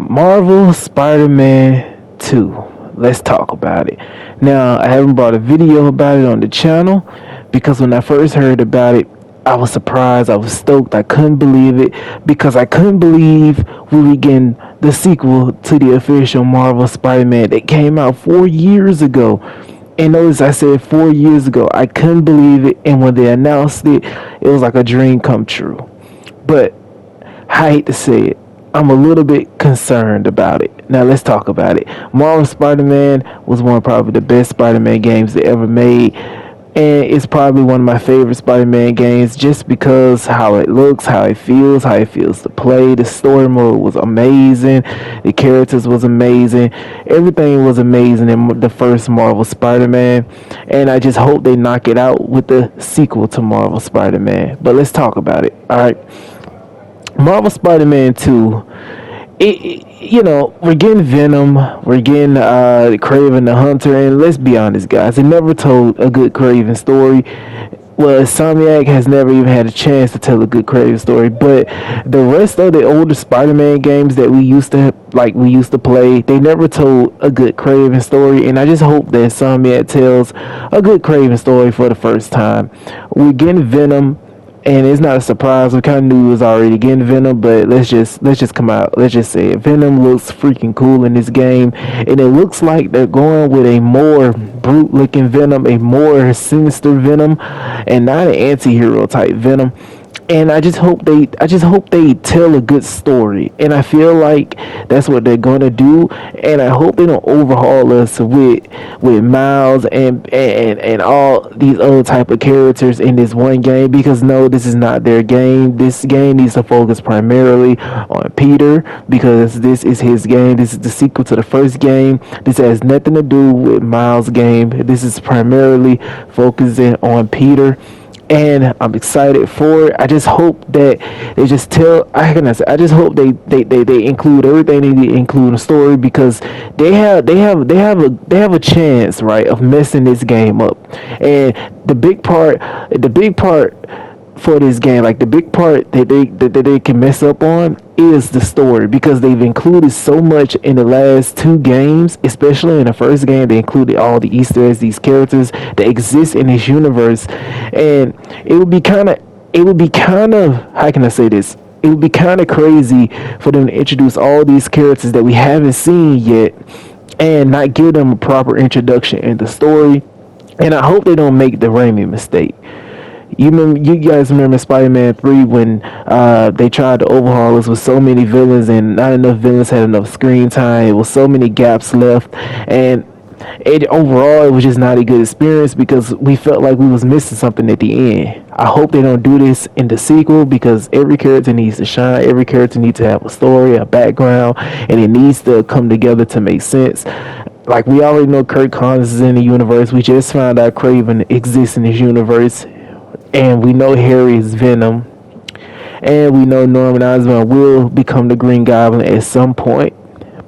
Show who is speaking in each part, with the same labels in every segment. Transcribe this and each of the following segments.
Speaker 1: Marvel Spider-Man 2. Let's talk about it. Now, I haven't brought a video about it on the channel because when I first heard about it, I was surprised, I was stoked, I couldn't believe it because I couldn't believe we were getting the sequel to the official Marvel Spider-Man that came out 4 years ago. And notice I said 4 years ago. I couldn't believe it, and when they announced it, it was like a dream come true. But I hate to say it, I'm a little bit concerned about it. Now let's talk about it. Marvel Spider-Man was one of probably the best Spider-Man games they ever made. And it's probably one of my favorite Spider-Man games just because how it looks, how it feels to play. The story mode was amazing. The characters was amazing. Everything was amazing in the first Marvel Spider-Man. And I just hope they knock it out with the sequel to Marvel Spider-Man. But let's talk about it. Alright. Marvel Spider-Man 2, we're getting Venom, we're getting Kraven the Hunter, and let's be honest, guys, they never told a good Kraven story. Well, Insomniac has never even had a chance to tell a good Kraven story, but the rest of the older Spider-Man games that we used to play, they never told a good Kraven story, and I just hope that Insomniac tells a good Kraven story for the first time. We're getting Venom. And it's not a surprise. We kind of knew it was already getting Venom, but let's just come out. Let's just say it. Venom looks freaking cool in this game, and it looks like they're going with a more brute-looking Venom, a more sinister Venom, and not an anti-hero type Venom. And I just hope they tell a good story, and I feel like that's what they're gonna do. And I hope they don't overhaul us with Miles and all these other type of characters in this one game, because no, this is not their game. This game needs to focus primarily on Peter because this is his game. This is the sequel to the first game. This has nothing to do with Miles' game. This is primarily focusing on Peter. And I'm excited for it. I just hope that they just tell. I just hope they include everything they need to include in the story, because they have a chance, right, of messing this game up. And the big part for this game, like the big part that they can mess up on, is the story, because they've included so much in the last two games. Especially in the first game, they included all the Easter eggs, these characters that exist in this universe, and it would be kind of how can I say this? It would be kind of crazy for them to introduce all these characters that we haven't seen yet and not give them a proper introduction in the story. And I hope they don't make the Raimi mistake. You guys remember Spider-Man 3 when they tried to overhaul us with so many villains and not enough villains had enough screen time. It was so many gaps left, and overall it was just not a good experience because we felt like we was missing something at the end. I hope they don't do this in the sequel, because every character needs to shine. Every character needs to have a story, a background, and it needs to come together to make sense. Like, we already know Kirk Connors is in the universe. We just found out Kraven exists in this universe. And we know Harry is Venom. And we know Norman Osborn will become the Green Goblin at some point.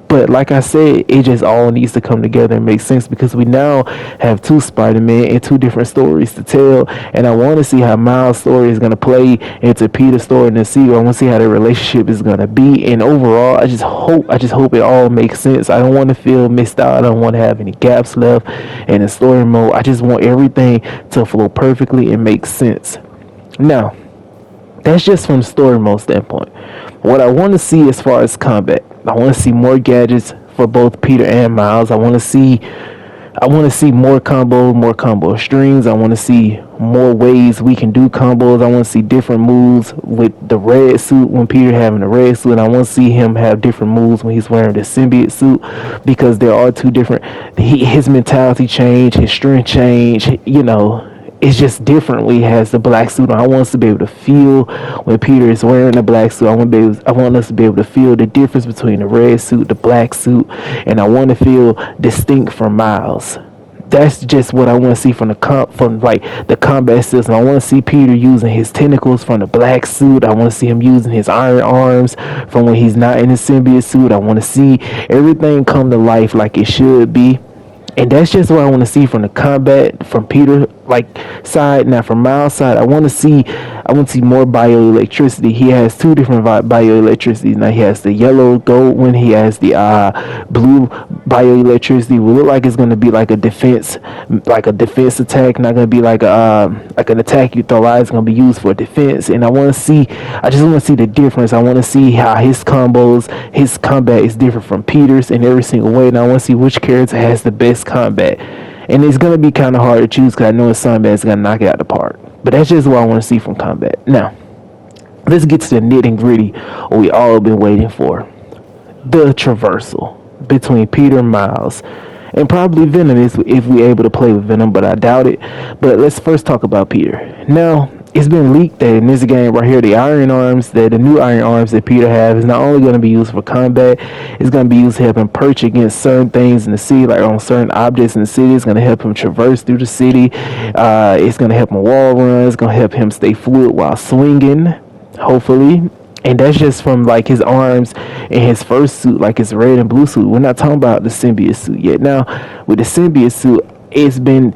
Speaker 1: But like I said, it just all needs to come together and make sense, because we now have two Spider-Man and two different stories to tell. And I want to see how Miles' story is going to play into Peter's story in the sequel. I want to see how their relationship is going to be. And overall, I just hope it all makes sense. I don't want to feel missed out. I don't want to have any gaps left in the story mode. I just want everything to flow perfectly and make sense. Now, that's just from the story mode standpoint. What I want to see as far as combat, I want to see more gadgets for both Peter and Miles. I want to see more combo strings. I want to see more ways we can do combos. I want to see different moves with the red suit when Peter having the red suit. And I want to see him have different moves when he's wearing the symbiote suit, because there are two different. His mentality change, his strength change. It's just different when he has the black suit on. I want us to be able to feel when Peter is wearing the black suit. I want us to be able to feel the difference between the red suit, the black suit, and I want to feel distinct from Miles. That's just what I want to see from the combat system. I want to see Peter using his tentacles from the black suit. I want to see him using his iron arms from when he's not in the symbiote suit. I want to see everything come to life like it should be. And that's just what I want to see from the combat, from Peter side. Now from Miles' side, I want to see I want to see more bioelectricity. He has two different bioelectricities now. He has the yellow gold one. He has the blue bioelectricity. Will look like it's going to be like a defense attack. Not going to be like an attack you throw out. It's going to be used for defense. And I just want to see the difference. I want to see how his combat is different from Peter's in every single way. And I want to see which character has the best combat. And it's going to be kind of hard to choose because I know Sunbat's going to knock it out the park. But that's just what I want to see from combat. Now, let's get to the nitty gritty what we all been waiting for. The traversal between Peter and Miles. And probably Venom if we able to play with Venom, but I doubt it. But let's first talk about Peter. Now, it's been leaked that in this game right here, the new iron arms that Peter has is not only going to be used for combat, it's going to be used to help him perch against certain things in the city, like on certain objects in the city. It's going to help him traverse through the city. It's going to help him wall run. It's going to help him stay fluid while swinging, hopefully. And that's just from like his arms and his first suit, like his red and blue suit. We're not talking about the symbiote suit yet. Now, with the symbiote suit, it's been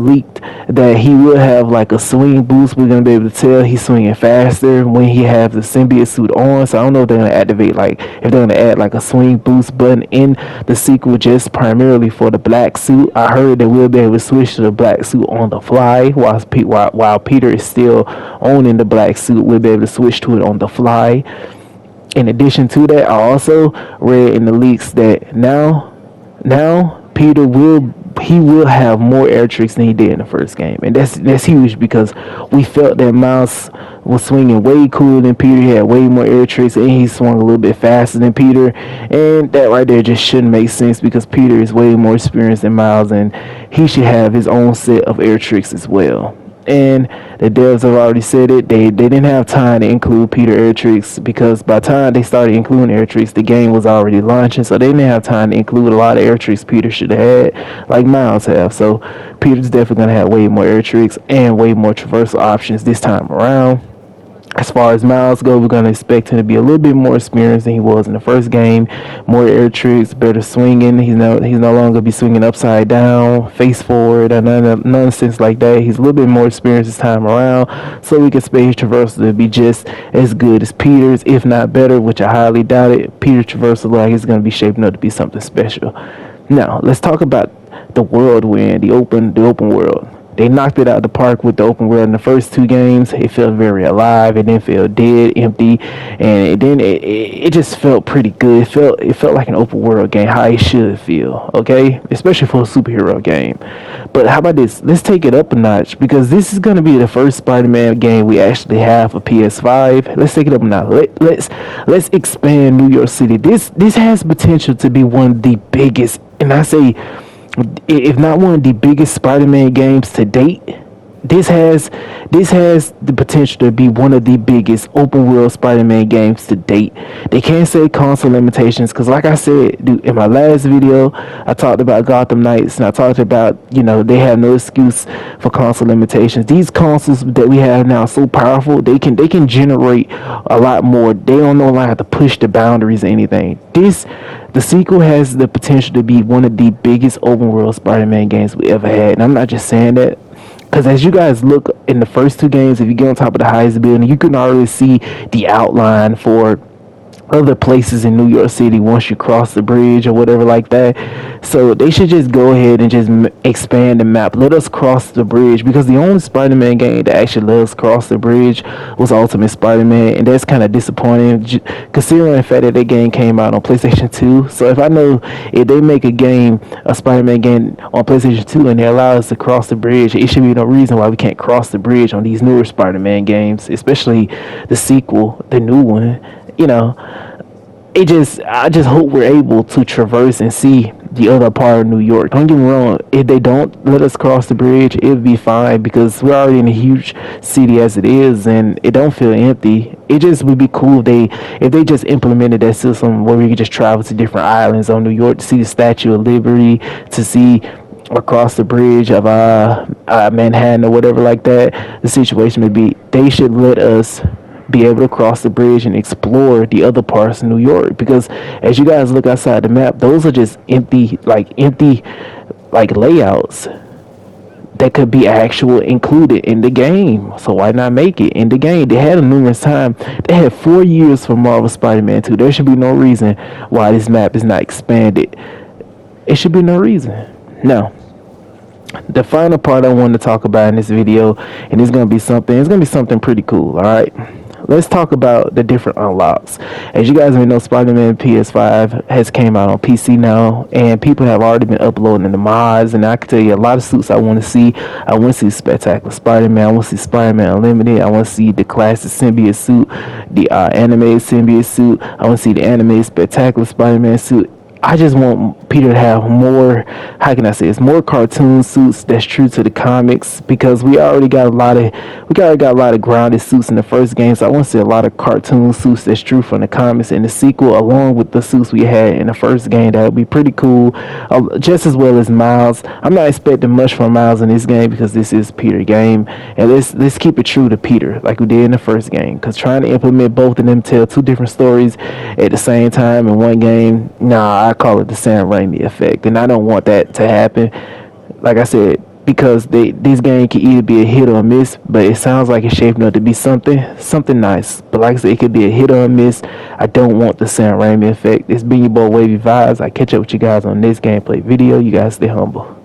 Speaker 1: leaked that he will have like a swing boost. We're gonna be able to tell he's swinging faster when he has the symbiote suit on. So I don't know if they're gonna if they're gonna add like a swing boost button in the sequel just primarily for the black suit. I heard that we'll be able to switch to the black suit on the fly while Peter is still owning the black suit. We'll be able to switch to it on the fly. In addition to that, I also read in the leaks that now Peter will have more air tricks than he did in the first game, and that's huge because we felt that Miles was swinging way cooler than Peter. He had way more air tricks, and he swung a little bit faster than Peter, and that right there just shouldn't make sense because Peter is way more experienced than Miles, and he should have his own set of air tricks as well. And the devs have already said it. They didn't have time to include Peter air tricks because by the time they started including air tricks, the game was already launching. So they didn't have time to include a lot of air tricks Peter should have had, like Miles have. So Peter's definitely going to have way more air tricks and way more traversal options this time around. As far as Miles go, we're going to expect him to be a little bit more experienced than he was in the first game. More air tricks, better swinging. He's no longer going to be swinging upside down, face forward, or nonsense like that. He's a little bit more experienced this time around. So we can expect his traversal to be just as good as Peter's, if not better, which I highly doubt it. Peter's traversal like it's going to be shaping up to be something special. Now, let's talk about the world we're in, the open world. They knocked it out of the park with the open world in the first two games. It felt very alive. It didn't feel dead, empty, and it just felt pretty good. It felt like an open world game, how it should feel, okay? Especially for a superhero game. But how about this? Let's take it up a notch because this is going to be the first Spider-Man game we actually have for PS5. Let's take it up a notch. Let's expand New York City. This has potential to be one of the biggest, and I say, if not one of the biggest Spider-Man games to date. This has the potential to be one of the biggest open world Spider-Man games to date. They can't say console limitations because, like I said, dude, in my last video, I talked about Gotham Knights and I talked about, they have no excuse for console limitations. These consoles that we have now are so powerful. They can generate a lot more. They don't know how to push the boundaries or anything. The sequel has the potential to be one of the biggest open world Spider-Man games we ever had. And I'm not just saying that. Because as you guys look in the first two games, if you get on top of the highest building, you can already see the outline for other places in New York City once you cross the bridge or whatever like that. So they should just go ahead and just expand the map. Let us cross the bridge, because the only Spider-Man game that actually let us cross the bridge was Ultimate Spider-Man, and that's kind of disappointing considering the fact that that game came out on PlayStation 2. So if they make a Spider-Man game on PlayStation 2 and they allow us to cross the bridge, it should be no reason why we can't cross the bridge on these newer Spider-Man games, especially the sequel, the new one. I just hope we're able to traverse and see the other part of New York. Don't get me wrong, if they don't let us cross the bridge, it'll be fine because we're already in a huge city as it is and it don't feel empty. It just would be cool if they just implemented that system where we could just travel to different islands on New York to see the Statue of Liberty, to see across the bridge of Manhattan or whatever like that the situation may be. They should let us be able to cross the bridge and explore the other parts of New York, because as you guys look outside the map, those are just empty layouts. that could be actual included in the game. So why not make it in the game? They had them numerous times. They had 4 years for Marvel Spider-Man 2. There should be no reason why this map is not expanded. It should be no reason. Now, the final part I want to talk about in this video, and it's gonna be something pretty cool. All right, let's talk about the different unlocks. As you guys may know, Spider-Man PS5 has came out on PC now, and people have already been uploading the mods. And I can tell you a lot of suits I want to see. I want to see Spectacular Spider-Man. I want to see Spider-Man Unlimited. I want to see the classic symbiote suit, the animated symbiote suit. I want to see the animated Spectacular Spider-Man suit. I just want Peter to have more, how can I say, it's more cartoon suits that's true to the comics, because we already got a lot of grounded suits in the first game. So I want to see a lot of cartoon suits that's true from the comics in the sequel, along with the suits we had in the first game. That would be pretty cool, just as well as Miles. I'm not expecting much from Miles in this game because this is Peter game, and let's keep it true to Peter like we did in the first game, because trying to implement both of them, tell two different stories at the same time in one game, nah, I call it the Sam Raimi effect, and I don't want that to happen. Like I said, because this game can either be a hit or a miss, but it sounds like it's shaping up to be something nice. But like I said, it could be a hit or a miss. I don't want the Sam Raimi effect. It's been your boy Wavy Vibes. I catch up with you guys on this gameplay video. You guys stay humble.